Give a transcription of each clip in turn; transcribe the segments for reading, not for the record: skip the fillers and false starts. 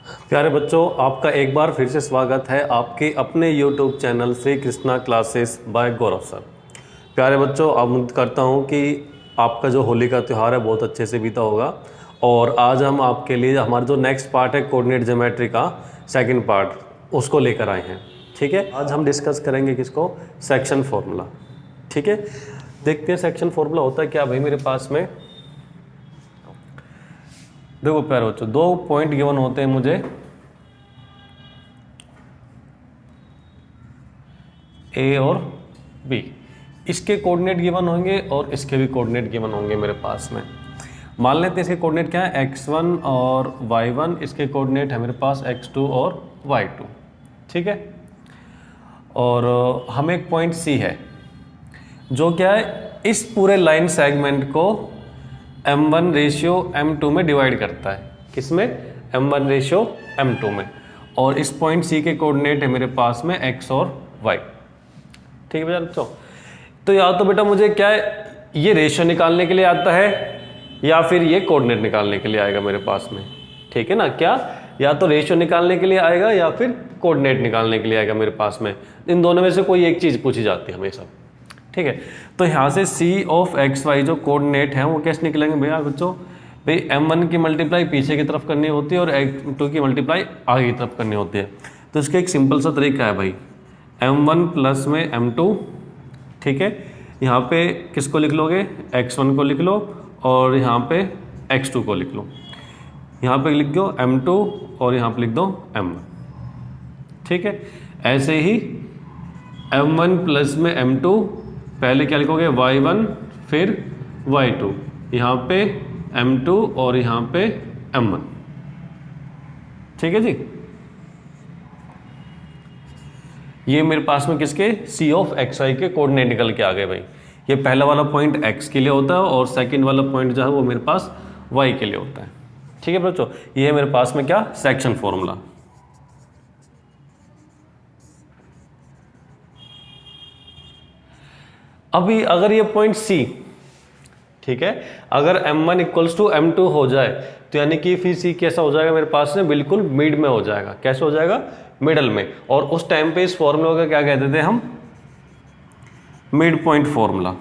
प्यारे बच्चों, आपका एक बार फिर से स्वागत है आपके अपने YouTube channel Shri Krishna classes bye गौरव सर। प्यारे बच्चों, उम्मीद करता हूँ कि आपका जो होली का त्यौहार है बहुत अच्छे से बीता होगा। और आज हम आपके लिए हमारा जो नेक्स्ट पार्ट है कोऑर्डिनेट ज्योमेट्री का सेकंड पार्ट उसको लेकर आए हैं। ठीक है, आज हम डिस्कस करेंगे किसको, सेक्शन फॉर्मूला। ठीक है, देखते हैं सेक्शन फॉर्मूला होता है क्या भाई। मेरे पास में देखो प्यारे बच्चों, दो पॉइंट गिवन होते हैं मुझे, ए और बी। इसके कोऑर्डिनेट गिवन होंगे और इसके भी कोऑर्डिनेट गिवन होंगे मेरे पास में। मान लेते हैं इसके कोऑर्डिनेट क्या है, x1 और y1। इसके कोऑर्डिनेट है मेरे पास x2 और y2। ठीक है, और हमें एक पॉइंट C है जो क्या है, इस पूरे लाइन सेगमेंट को m1 रेशियो m2 में डिवाइड करता है। किसमें, m1 रेशियो m2 में। और इस पॉइंट C के कोऑर्डिनेट है मेरे पास में x और y। ठीक है बच्चों, तो या तो बेटा मुझे क्या है, ये रेशियो निकालने के लिए आता है या फिर ये कोऑर्डिनेट निकालने के लिए आएगा मेरे पास में। ठीक है ना, क्या या तो रेशियो निकालने के लिए आएगा या फिर कोऑर्डिनेट निकालने के लिए आएगा मेरे पास में। इन दोनों में से कोई एक चीज़ पूछी जाती है हमेशा। ठीक है, तो यहाँ से C ऑफ XY जो कोऑर्डिनेट है वो कैसे निकलेंगे भैया बच्चों, भाई m1 की मल्टीप्लाई पीछे की तरफ करनी होती है और m2 की मल्टीप्लाई आगे की तरफ करनी होती है। तो इसका एक सिंपल सा तरीका है भाई, m1 प्लस में m2। ठीक है, यहाँ पे किसको लिख लोगे, x1 को लिख लो और यहाँ पे x2 को लिख लो। यहाँ पे लिख दो m2 और यहाँ पे लिख दो m1। ठीक है, ऐसे ही m1 प्लस में m2, पहले क्या लिखोगे y1 फिर y2, यहाँ पे m2 और यहाँ पे m1। ठीक है जी, ये मेरे पास में किसके, C ऑफ XY के कोऑर्डिनेट निकल के आ गए भाई। ये पहला वाला पॉइंट x के लिए होता है और सेकंड वाला पॉइंट जो है वो मेरे पास y के लिए होता है। ठीक है बच्चों, ये है मेरे पास में क्या, सेक्शन फॉर्मूला। अभी अगर ये पॉइंट C, ठीक है, अगर m1 इक्वल्स टू m2 हो जाए तो यानी कि फिर C कैसा हो जाएगा मेरे पास में, बिल्कुल मिड में हो जाएगा। कैसे हो जाएगा, मिडल में। और उस टाइम पे इस फॉर्मूला का क्या कहते थे हम, मिड पॉइंट फॉर्मूला।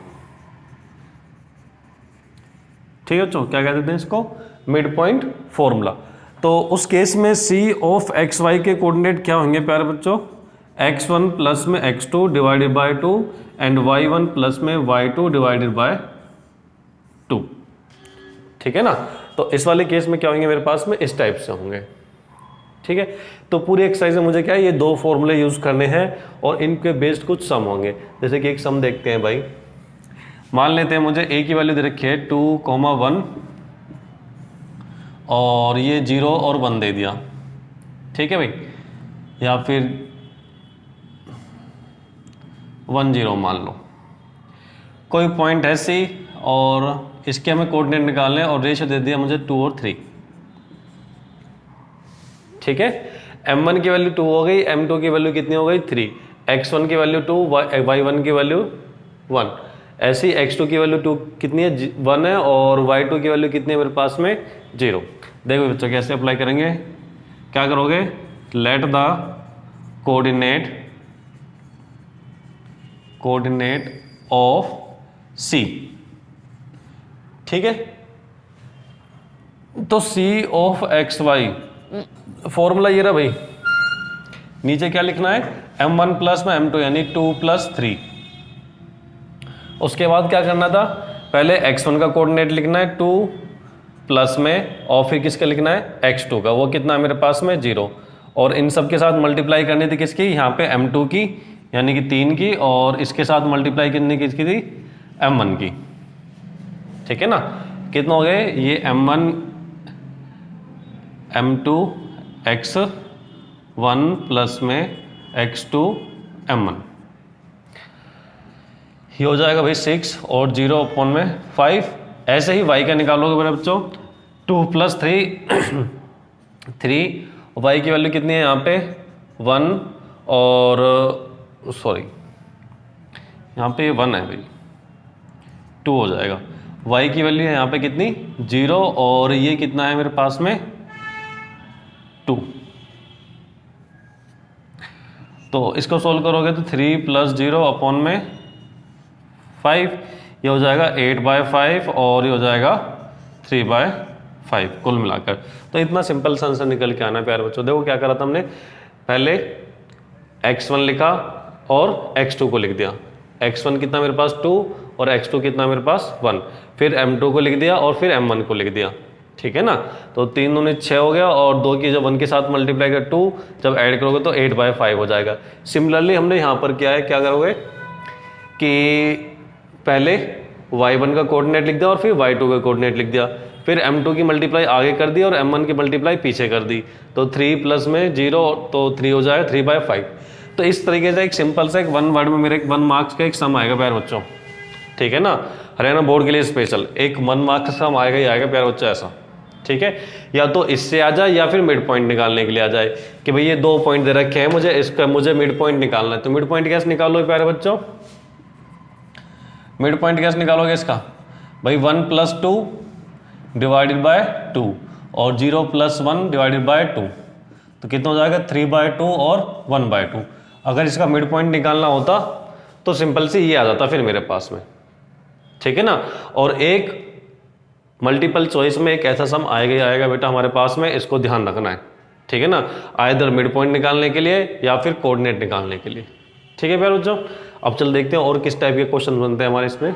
ठीक है बच्चों, क्या कहते थे इसको, मिड पॉइंट फॉर्मूला। तो उस केस में C ऑफ XY के कोऑर्डिनेट क्या होंगे प्यारे बच्चों, x1 प्लस में x2 divided by 2 and y1 plus में y2 डिवाइडेड बाय 2। ठीक है ना, तो इस वाले केस में क्या होंगे मेरे पास में, इस टाइप से होंगे। ठीक है, तो पूरी एक्सरसाइज में मुझे क्या है, ये दो फॉर्मूले यूज करने हैं और इनके बेस्ड कुछ सम होंगे। जैसे कि एक सम देखते हैं भाई, मान लेते हैं मुझे a की वैल्यू दे रखी है 2,1 और ये 0 और 1 दे दिया। ठीक है भाई, या फिर 1 0 मान लो। कोई पॉइंट है C और इसके हमें कोऑर्डिनेट निकालने और रेशियो दे दिया मुझे 2 और 3। ठीक है, m1 की वैल्यू 2 हो गई, m2 की वैल्यू कितनी हो गई 3, x1 की वैल्यू 2, y1 की वैल्यू 1, ऐसी x2 की वैल्यू 2 कितनी है 1 है और y2 की वैल्यू कितनी है मेरे पास में 0। देखो बच्चों कैसे अप्लाई करेंगे, क्या करोगे, late the coordinate of C। ठीक है, तो C ऑफ XY फॉर्मूला ये रहा भाई, नीचे क्या लिखना है, m1 प्लस में m2 यानी 2 प्लस 3। उसके बाद क्या करना था, पहले x1 का कोऑर्डिनेट लिखना है 2 प्लस में और फिर किसका लिखना है x2 का, वो कितना है मेरे पास में 0। और इन सब के साथ मल्टीप्लाई करनी थी किसकी, यहाँ पे m2 की यानी कि 3 की, और इसके साथ मल्टीप्लाई करनी किसकी थी, m1 की। ठीक है ना, कितना हो गए ये m1 m2 x1 प्लस में x2 m1, ये हो जाएगा भाई 6 और 0 अपॉन में 5। ऐसे ही y का निकालोगे मेरे बच्चों, 2 प्लस 3 3, y की वैल्यू कितनी है यहाँ पे 1 और सॉरी यहाँ पे 1 है भाई, 2 हो जाएगा। y की वैल्यू है यहाँ पे कितनी 0 और ये कितना है मेरे पास में 2 2। तो इसको सोल्व करोगे तो 3 + 0 अपॉन में 5, ये हो जाएगा 8/5 और ये हो जाएगा 3/5 कुल मिलाकर। तो इतना सिंपल सा आंसर निकल के आना है प्यारे बच्चों। देखो क्या करा था हमने, पहले x1 लिखा और x2 को लिख दिया। x1 कितना मेरे पास 2 और x2 कितना मेरे पास 1, फिर m2 को लिख दिया और फिर m1 को लिख दिया, ठीक है ना। तो 3 दूनी 6 हो गया और 2 की जब 1 के साथ मल्टीप्लाई कर 2 जब ऐड करोगे तो 8/5 हो जाएगा। सिमिलरली हमने यहाँ पर क्या है, क्या करोगे कि पहले y1 का कोऑर्डिनेट लिख दिया और फिर y2 का कोऑर्डिनेट लिख दिया, फिर m2 की मल्टीप्लाई आगे कर दी और m1 की मल्टीप्लाई पीछे कर दी। तो 3 प्लस में 0 तो 3 हो जाएगा 3/5। तो इस तरीके से एक सिंपल सा एक 1 वर्ड में मेरे 1 मार्क्स का एक सम आएगा प्यारे बच्चों, ठीक है ना। हरियाणा बोर्ड के लिए स्पेशल एक 1 मार्क्स का सम आएगा ही आएगा प्यारे बच्चों ऐसा, ठीक है। या तो इससे आ जाए या फिर मिड पॉइंट निकालने के लिए आ जाए कि भाई ये 2 पॉइंट दे रखे हैं मुझे, इसका मुझे मिड पॉइंट निकालना है। तो मिड पॉइंट कैसे निकालो प्यारे बच्चों, मिड पॉइंट कैसे निकालोगे इसका, भाई 1 + 2 डिवाइडेड बाय 2 और 0 + 1 डिवाइडेड बाय 2, तो कितना हो जाएगा 3/2 और 1/2। अगर इसका मिड पॉइंट निकालना होता तो सिंपल से ये आ जाता फिर मेरे पास में, ठीक है ना। और एक मल्टीपल चॉइस में एक ऐसा सम आएगा ही आएगा बेटा हमारे पास में, इसको ध्यान रखना है, ठीक है ना। आइदर मिड पॉइंट निकालने के लिए या फिर कोऑर्डिनेट निकालने के लिए, ठीक है प्यारे बच्चों। अब चल देखते हैं और किस टाइप के क्वेश्चन बनते हैं हमारे इसमें,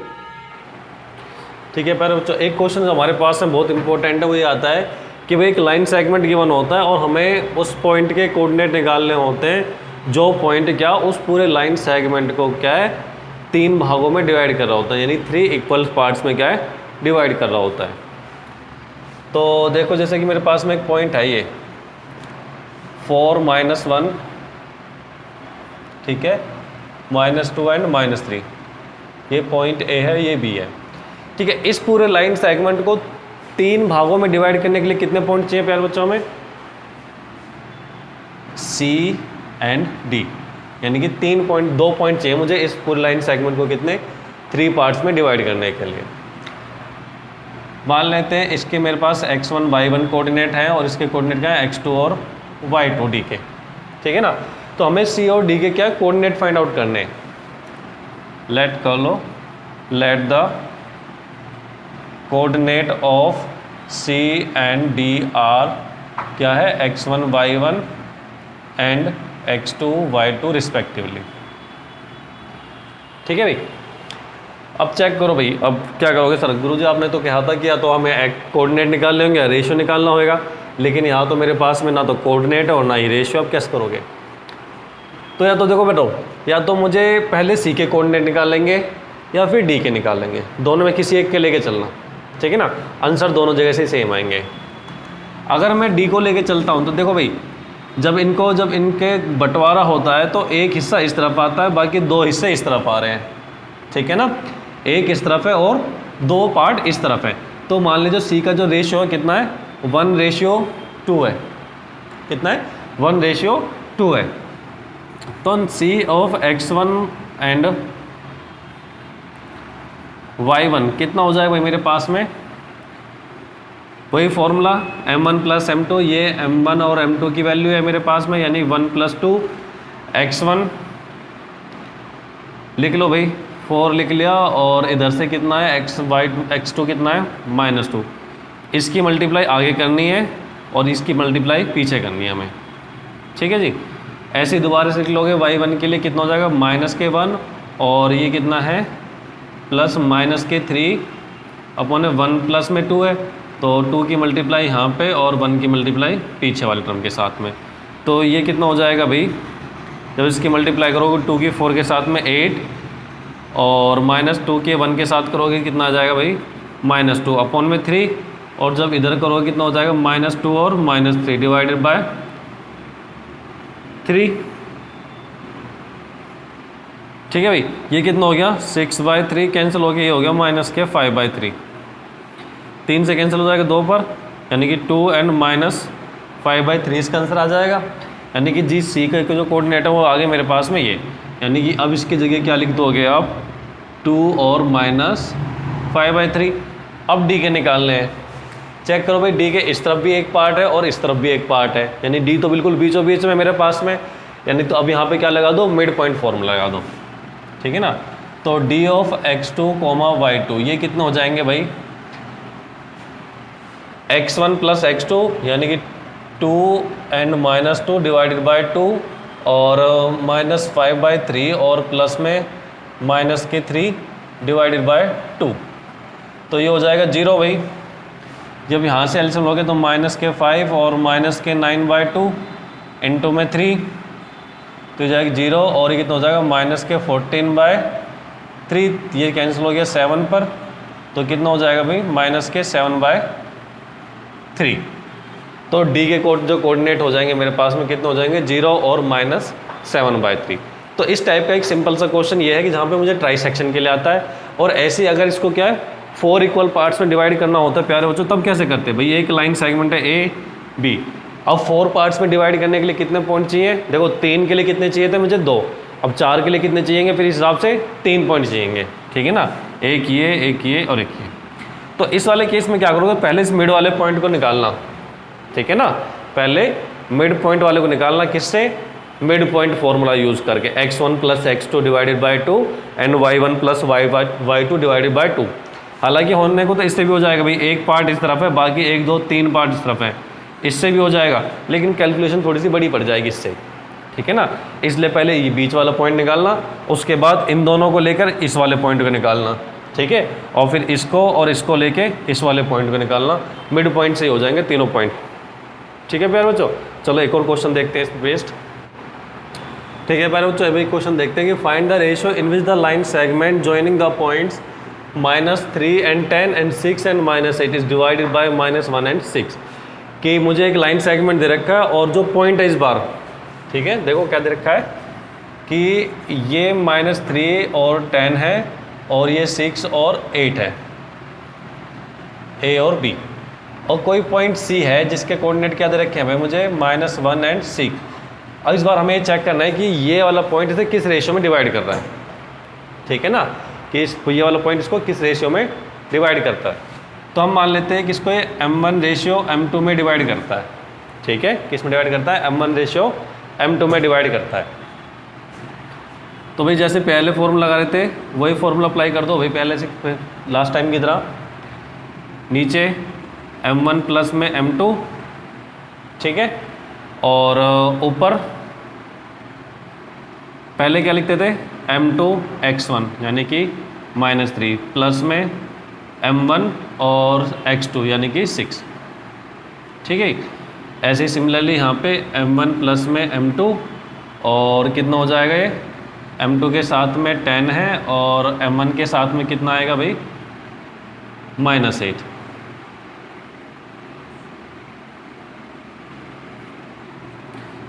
ठीक है प्यारे बच्चों। एक क्वेश्चन जो हमारे पास में बहुत इंपॉर्टेंट है वो ये आता है कि भाई एक लाइन सेगमेंट गिवन होता है और हमें उस पॉइंट के कोऑर्डिनेट निकालने होते हैं जो पॉइंट क्या उस पूरे लाइन सेगमेंट को क्या है 3 भागों में डिवाइड कर रहा होता है, यानी 3 इक्वल पार्ट्स में क्या है डिवाइड कर रहा होता है। तो देखो जैसे कि मेरे पास में एक पॉइंट है ये 4 - 1, ठीक है, -2 एंड -3, ये पॉइंट ए है, ये बी है, ठीक है। इस पूरे लाइन सेगमेंट को 3 भागों में डिवाइड करने के लिए कितने पॉइंट चाहिए प्यारे बच्चों हमें, सी एंड डी, यानी कि 2 पॉइंट चाहिए मुझे इस पूरे लाइन सेगमेंट को कितने 3 पार्ट्स में डिवाइड करने के लिए। मान लेते हैं इसके मेरे पास x1 y1 कोऑर्डिनेट है और इसके कोऑर्डिनेट क्या है x2 और y2 डी के, ठीक है ना। तो हमें सी और डी के क्या कोऑर्डिनेट फाइंड आउट करने हैं। लेट कर लो, let the coordinate of C and D are क्या है x1 y1 and x2 y2 respectively, ठीक है भाई। अब चेक करो भाई, अब क्या करोगे सर, गुरुजी आपने तो कहा था कि या तो हमें कोऑर्डिनेट निकाल लेंगे या रेशियो निकालना होगा, लेकिन यहाँ तो मेरे पास में ना तो कोऑर्डिनेट है और ना ही रेशियो। अब कैसे करोगे, तो या तो देखो बेटो, या तो मुझे पहले सी के कोऑर्डिनेट निकाल लेंगे या फिर डी के निकाल लेंगे, दोनों में किसी एक के लेके चलना, ठीक है ना। आंसर दोनों जगह से सेम आएंगे। अगर मैं डी को लेके चलता हूँ तो देखो भाई, जब इनके बंटवारा होता है तो एक हिस्सा इस तरफ आता है, बाकी 2 हिस्से इस तरफ आ रहे हैं, ठीक है ना। एक इस तरफ है और 2 पार्ट इस तरफ है। तो मान लीजिए सी का जो रेशियो है कितना है 1:2 है, कितना है 1:2 है। तो सी ऑफ x1 एंड y1 कितना हो जाएगा भाई मेरे पास में, वही फॉर्मूला m1 + m2, ये m1 और m2 की वैल्यू है मेरे पास में, यानी 1 + 2 x1 लिख लो भाई, 4 लिख लिया, और इधर से कितना है x2 कितना है -2। इसकी मल्टीप्लाई आगे करनी है और इसकी मल्टीप्लाई पीछे करनी है हमें, ठीक है जी। ऐसे दोबारा से लिख लोगे, y1 के लिए कितना हो जाएगा -1 और ये कितना है +-3 अपॉन 1 प्लस में 2 है, तो 2 की मल्टीप्लाई यहाँ पे और 1 की मल्टीप्लाई पीछे वाले टर्म के साथ में। तो ये कितना हो जाएगा भाई, जब इसकी मल्टीप्लाई करोगे 2 की 4 के साथ में 8 और -2 के 1 के साथ करोगे कितना आ जाएगा भाई -2 अपॉन में 3, और जब इधर करोगे कितना हो जाएगा -2 और -3 डिवाइडेड बाय 3, ठीक है भाई। ये कितना हो गया 6/3 कैंसिल हो गया, ये हो गया -5/3, 3 से कैंसिल हो जाएगा 2 पर, यानी कि 2 एंड -5/3 इसका आंसर आ जाएगा। यानी कि जी सी का जो कोऑर्डिनेट है वो आगे मेरे पास में ये, यानी कि अब इसकी जगह क्या लिख दोगे आप 2 और -5/3। अब डी के निकालने हैं, चेक करो भाई, डी के इस तरफ भी एक पार्ट है और इस तरफ भी एक पार्ट है, यानी डी तो बिल्कुल बीचों बीच में मेरे पास में, यानी तो अब यहाँ पे क्या लगा दो, मिड पॉइंट फॉर्मूला लगा दो, ठीक है ना। तो डी ऑफ x2, y2 ये कितने हो जाएंगे भाई, x1 प्लस x2 यानी कि 2 and -2 डिवाइडेड बाई 2 और -5/3 और प्लस में -3 डिवाइडेड बाय 2, तो ये हो जाएगा 0 भाई। जब यहाँ से एलसीएम लोगे तो -5 और -9/2 इंटू में 3 तो ये जाएगा 0 और ये कितना हो जाएगा -14/3, ये कैंसिल हो गया 7 पर, तो कितना हो जाएगा भाई -7/3। तो डी के जो कोऑर्डिनेट हो जाएंगे मेरे पास में कितने हो जाएंगे, 0 और -7/3। तो इस टाइप का एक सिंपल सा क्वेश्चन ये है कि जहाँ पे मुझे ट्राई सेक्शन के लिए आता है, और ऐसे ही अगर इसको क्या है 4 इक्वल पार्ट्स में डिवाइड करना होता है प्यारे बच्चों, तब कैसे करते हैं भाई, एक लाइन सेगमेंट है ए बी, अब 4 पार्ट्स में डिवाइड करने के लिए कितने पॉइंट चाहिए, देखो 3 के लिए कितने चाहिए थे मुझे 2, अब 4 के लिए कितने चाहिएंगे, फिर इस हिसाब से 3 पॉइंट चाहिएंगे, ठीक है ना, एक ये और एक ये। तो इस वाले केस में क्या करोगे, पहले इस मिड वाले पॉइंट को निकालना, ठीक है ना, पहले मिड पॉइंट वाले को निकालना, किससे, मिड पॉइंट फॉर्मूला यूज करके, x1 plus x2 divided by 2 and y1 plus y2 divided by 2। हालांकि होने को तो इससे भी हो जाएगा भाई, एक पार्ट इस तरफ है, बाकी 1 2 3 पार्ट इस तरफ है, इससे भी हो जाएगा, लेकिन कैलकुलेशन थोड़ी सी बड़ी पड़ जाएगी इससे, ठीक है ना। इसलिए पहले ये बीच वाला पॉइंट निकालना, उसके बाद इन दोनों को लेकर इस वाले पॉइंट को निकालना, ठीक है, और फिर इसको और इसको लेके इस वाले पॉइंट को निकालना, मिड पॉइंट से ही हो जाएंगे तीनों पॉइंट, ठीक है प्यारे बच्चों। चलो एक और क्वेश्चन देखते हैं बेस्ट, ठीक है प्यारे बच्चों, अभी क्वेश्चन देखते हैं कि find the ratio in which the line segment joining the points -3 and 10 and 6 and -8 is divided by -1 and 6, कि मुझे एक लाइन सेगमेंट दे रखा है और जो पॉइंट है इस बार, ठीक है, देखो क्या दे रखा है कि ये -3 और 10 है और ये 6 और 8 है, ए और बी, और कोई पॉइंट सी है जिसके कोऑर्डिनेट क्या दे रखे हैं भाई मुझे -1 and 6। अब इस बार हमें ये चेक करना है कि ये वाला पॉइंट इसे किस रेशियो में डिवाइड कर रहा है, ठीक है ना, कि ये वाला पॉइंट इसको किस रेशियो में डिवाइड करता है। तो हम मान लेते हैं कि इसको ये m1 रेशियो m2 में डिवाइड करता है, ठीक है, किस में डिवाइड करता है, m1 रेशियो m2 में डिवाइड करता है। तो भाई जैसे पहले फॉर्मूला लगा रहे थे वही फॉर्मूला अप्लाई कर दो भाई, पहले से लास्ट टाइम की तरह, नीचे m1 प्लस में m2, ठीक है, और ऊपर पहले क्या लिखते थे, m2 x1 यानी कि -3 प्लस में m1 और x2 यानी कि 6, ठीक है। ऐसे ही सिमिलरली यहाँ पे m1 प्लस में m2 और कितना हो जाएगा, ये m2 के साथ में 10 है और m1 के साथ में कितना आएगा भाई -8,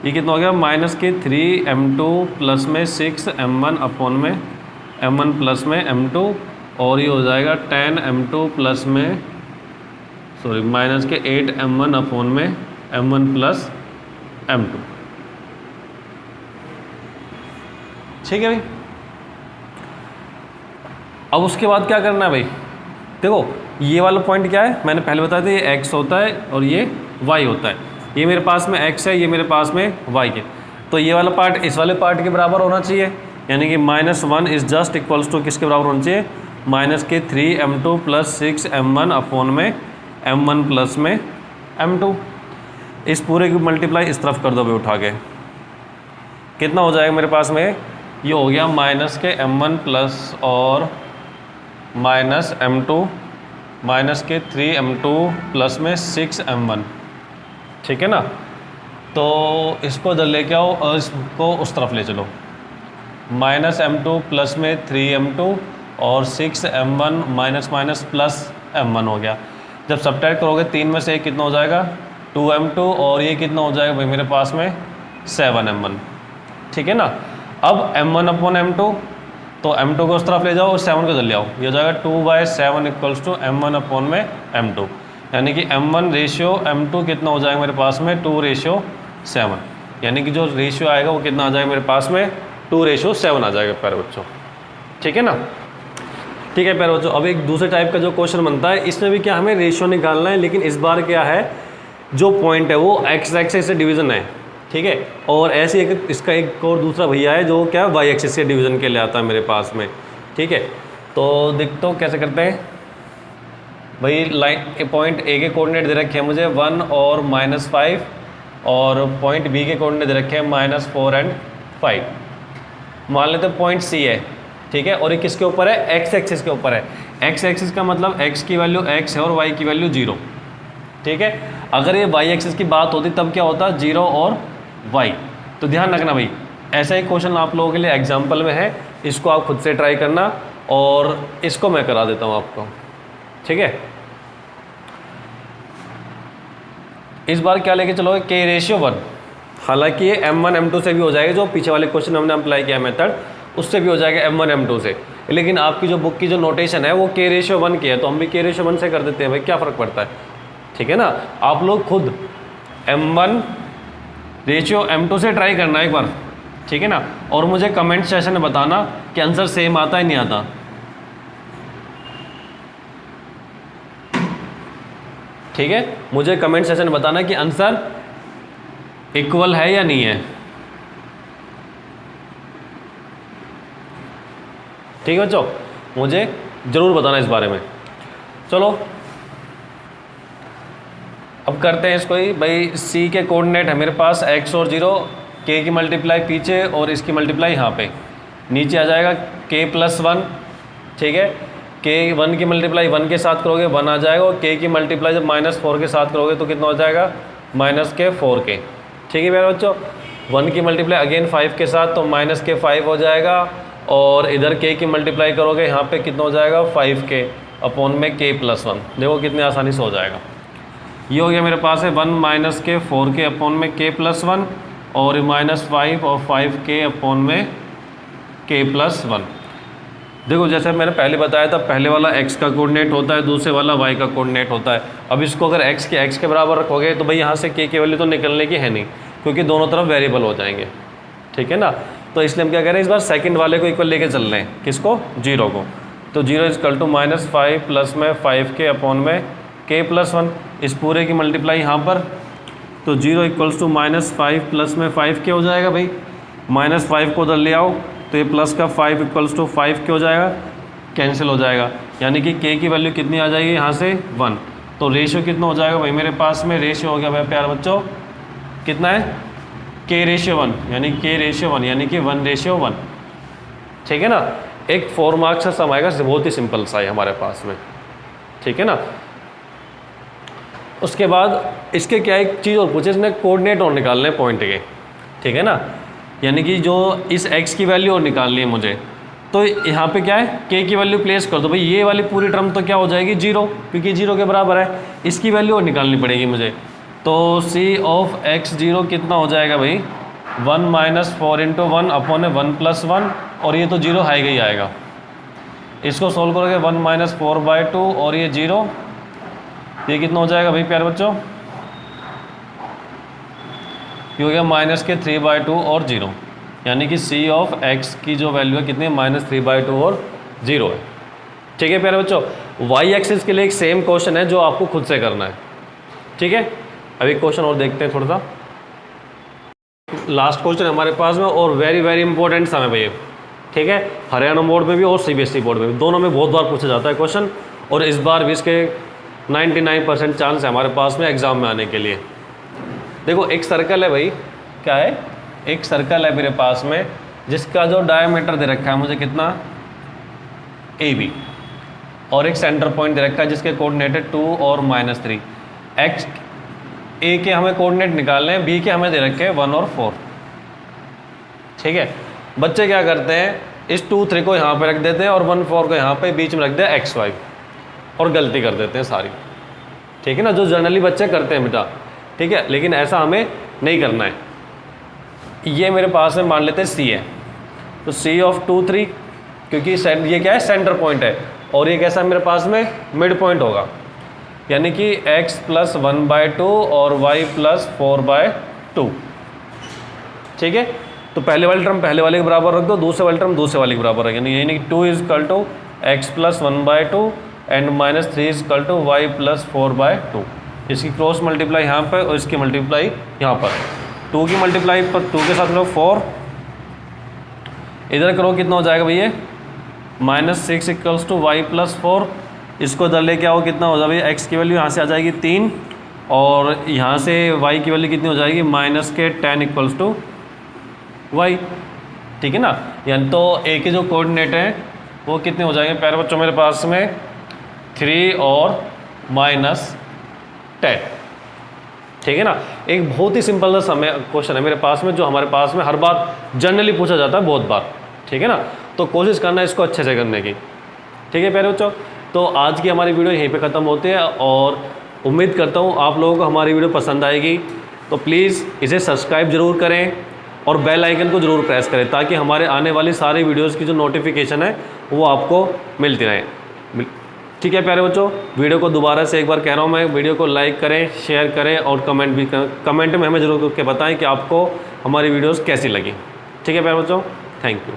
ये कितना हो गया -3m2 प्लस में 6m1 अपॉन में m1 प्लस में m2, और ये हो जाएगा 10m2 प्लस में -8m1 अपॉन में m1 प्लस m2, ठीक है भाई। अब उसके बाद क्या करना है भाई, देखो ये वाला पॉइंट क्या है, मैंने पहले बताया था ये x होता है और ये y होता है, ये मेरे पास में x है, ये मेरे पास में y है, तो ये वाला पार्ट इस वाले पार्ट के बराबर होना चाहिए, यानी कि -1 इज जस्ट इक्वल्स टू किसके बराबर होना चाहिए, -3m2 प्लस 6m1 अपॉन में m1 प्लस में m2। इस पूरे की मल्टीप्लाई इस तरफ कर दो भाई उठा के, कितना हो जाएगा मेरे पास में, ये हो गया -m1 प्लस और -m2 -3m2 प्लस में 6m1, ठीक है ना। तो इसको इधर लेके आओ और इसको उस तरफ ले चलो, -m2 प्लस में 3m2 और 6m1 माइनस प्लस m1 हो गया। जब सब्ट्रैक्ट करोगे 3 में से 1 कितना हो जाएगा 2m2 और ये कितना हो जाएगा भाई मेरे पास में 7m1, ठीक है ना। अब m1 अपॉन m2, तो m2 को उस तरफ ले जाओ और 7 को इधर ले आओ, ये हो जाएगा 2/7 इक्वल्स टू m1 अपॉन में m2, यानी कि m1 रेशियो m2 कितना हो जाएगा मेरे पास में 2/7, यानी कि जो रेशियो आएगा वो कितना आ जाएगा मेरे पास में 2/7 आ जाएगा प्यारे बच्चों, ठीक है ना। ठीक है प्यारे बच्चों, अब एक दूसरे टाइप का जो क्वेश्चन बनता है, इसमें भी क्या हमें रेशियो निकालना है, लेकिन इस बार क्या है, जो पॉइंट है वो एक्स एक्सिस से डिवीजन है, ठीक है। और ऐसे एक इसका एक और दूसरा भैया है जो क्या वाई एक्सिस से डिवीजन के लिए आता है मेरे पास में, ठीक है। तो देखते हो कैसे करते हैं भाई। लाइन पॉइंट ए के कोऑर्डिनेट दे रखे हैं मुझे 1 और -5, और पॉइंट बी के कोऑर्डिनेट दे रखे हैं -4 एंड 5। मान लेते हैं पॉइंट सी है, ठीक है, और ये किसके ऊपर है, एक्स एक्सिस के ऊपर है। एक्स एक्सिस का मतलब एक्स की वैल्यू x है और y की वैल्यू 0, ठीक है। अगर ये y एक्सिस की बात होती तब क्या होता, 0 और y। तो ध्यान रखना भाई, ऐसा ही क्वेश्चन आप लोगों के लिए एग्जाम्पल में है, इसको आप खुद से ट्राई करना, और इसको मैं करा देता हूँ आपको, ठीक है। इस बार क्या लेके चलोगे, k/1। हालांकि ये m1 m2 से भी हो जाएगा, जो पीछे वाले क्वेश्चन हमने अप्लाई किया मेथड, उससे भी हो जाएगा m1 m2 से, लेकिन आपकी जो बुक की जो नोटेशन है वो k/1 की है, तो हम भी k/1 से कर देते हैं भाई, क्या फ़र्क पड़ता है, ठीक है ना। आप लोग खुद m1/m2 से ट्राई करना एक बार, ठीक है ना, और मुझे कमेंट सेशन में बताना कि आंसर सेम आता है नहीं आता। ठीक है, मुझे कमेंट सेशन में बताना कि आंसर इक्वल है या नहीं है, ठीक है बच्चों, मुझे ज़रूर बताना इस बारे में। चलो अब करते हैं इसको ही भाई। सी के कोऑर्डिनेट है मेरे पास x और 0, k की मल्टीप्लाई पीछे और इसकी मल्टीप्लाई यहाँ पे, नीचे आ जाएगा k+1, ठीक है। k1 की मल्टीप्लाई 1 के साथ करोगे 1 आ जाएगा, और k की मल्टीप्लाई जब -4 के साथ करोगे तो कितना हो जाएगा, -k4k, ठीक है मेरे बच्चों। 1 की मल्टीप्लाई अगेन 5 के साथ तो -k5 हो जाएगा, और इधर k की मल्टीप्लाई करोगे यहाँ पे कितना हो जाएगा, 5k अपॉन में k+1। देखो कितनी आसानी से हो जाएगा। ये हो गया मेरे पास है 1 - k 4k अपॉन में k+1, और -5 और 5k अपॉन में k+1। देखो जैसे मैंने पहले बताया था, पहले वाला x का कोऑर्डिनेट होता है, दूसरे वाला y का कोऑर्डिनेट होता है। अब इसको अगर x के बराबर रखोगे तो भाई यहाँ से k की वैल्यू तो निकलने की है नहीं, क्योंकि दोनों तरफ वेरिएबल हो जाएंगे, ठीक है ना। तो इसलिए हम क्या कह रहे हैं, इस बार सेकंड वाले को इक्वल लेके चल रहे हैं, किसको, 0 को। तो 0 = -5 प्लस में 5k अपॉन में k+1, इस पूरे की मल्टीप्लाई यहाँ पर, तो 0 = -5 प्लस में 5k हो जाएगा भाई। -5 को उधर ले आओ तो ये प्लस का 5 = 5k हो जाएगा, कैंसिल हो जाएगा, यानी कि k की वैल्यू कितनी आ जाएगी यहाँ से 1। तो रेशियो कितना हो जाएगा भाई, मेरे पास में रेशियो हो गया भाई प्यारे बच्चों, कितना है, k/1, यानी k/1 यानी कि 1/1, ठीक है ना। एक 4 मार्क्स का सम आएगा, बहुत ही सिंपल सा है हमारे पास में, ठीक है ना। उसके बाद इसके क्या एक चीज़ और पूछे, इसने कोऑर्डिनेट और निकालने हैं पॉइंट के, ठीक है ना, यानी कि जो इस x की वैल्यू और निकालनी है मुझे, तो यहाँ पे क्या है, k की वैल्यू प्लेस कर दो भाई। ये वाली पूरी टर्म तो क्या हो जाएगी, 0, क्योंकि 0 के बराबर है। इसकी वैल्यू और निकालनी पड़ेगी मुझे, तो C(x0) कितना हो जाएगा भाई, 1 - 4 × 1 अपॉन 1+1, और ये तो 0 आएगा ही आएगा। इसको सोल्व करोगे 1 - 4/2 और ये 0, ये कितना हो जाएगा भाई प्यारे बच्चों, ये हो गया -3/2 और 0, यानी कि C(x) की जो वैल्यू है कितनी है, -3/2 और 0 है, ठीक है प्यारे बच्चों। y एक्सिस के लिए एक सेम क्वेश्चन है जो आपको खुद से करना है, ठीक है। अभी क्वेश्चन और देखते हैं थोड़ा सा, लास्ट क्वेश्चन हमारे पास में, और वेरी इंपॉर्टेंट सा है भैया, ठीक है। हरियाणा बोर्ड में भी और CBSE बोर्ड में भी, दोनों में बहुत बार पूछा जाता है क्वेश्चन, और इस बार भी इसके 99% चांस है हमारे पास में एग्ज़ाम में आने के लिए। देखो एक सर्कल है भाई, क्या है, एक सर्कल है मेरे पास में, जिसका जो डायमीटर दे रखा है मुझे कितना, AB, और एक सेंटर पॉइंट दे रखा है जिसके कोऑर्डिनेट है 2 और -3। A के हमें कोऑर्डिनेट निकालने हैं, B के हमें दे रखे हैं 1 और 4, ठीक है। बच्चे क्या करते हैं, इस 2, 3 को यहाँ पे रख देते हैं और 1, 4 को यहाँ पे बीच में रख दे x, y, और गलती कर देते हैं सारी, ठीक है ना, जो जनरली बच्चे करते हैं बेटा, ठीक है। लेकिन ऐसा हमें नहीं करना है। ये मेरे पास में मान लेते हैं C है, तो C(2, 3), क्योंकि ये क्या है, सेंटर पॉइंट है, और ये कैसा मेरे पास में मिड पॉइंट होगा, यानी कि x + 1/2 और y + 4/2, ठीक है। तो पहले वाली टर्म पहले वाले के बराबर रख दो, दूसरे वाली टर्म दूसरे वाले के बराबर रख, यानी 2 = x plus 1/2 and minus 3 is equal to y plus 4/2। इसकी क्रॉस मल्टीप्लाई यहाँ पर और इसकी मल्टीप्लाई यहाँ पर, 2 की मल्टीप्लाई पर 2 के साथ करो 4, इधर करो कितना हो जाएगा भैया -6 इक्वल्स टू वाई प्लस 4। इसको इधर लेके आओ कितना हो जाएगा भैया, एक्स की वैल्यू यहाँ से आ जाएगी 3 और यहाँ से वाई की वैल्यू कितनी हो जाएगी -10 इक्वल्स टू वाई। ठीक है ना, यानी तो ए के जो कोऑर्डिनेट हैं वो कितने हो जाएंगे प्यारे बच्चों मेरे पास में 3 और -10। ठीक है ना, एक बहुत ही सिंपल सा समय क्वेश्चन है मेरे पास में, जो हमारे पास में हर बार जनरली पूछा जाता है बहुत बार। ठीक है ना, तो कोशिश करना इसको अच्छे से करने की। ठीक है प्यारे बच्चों, तो आज की हमारी वीडियो यहीं पे ख़त्म होती है और उम्मीद करता हूँ आप लोगों को हमारी वीडियो पसंद आएगी। तो प्लीज़ इसे सब्सक्राइब ज़रूर करें और बेल आइकन को ज़रूर प्रेस करें ताकि हमारे आने वाली सारी वीडियोस की जो नोटिफिकेशन है वो आपको मिलती रहे। ठीक है प्यारे बच्चों, वीडियो को दोबारा से एक बार कह रहा हूँ मैं, वीडियो को लाइक करें, शेयर करें और कमेंट में हमें ज़रूर करके बताएं कि आपको हमारी वीडियोस कैसी लगी। ठीक है प्यारे बच्चों, थैंक यू।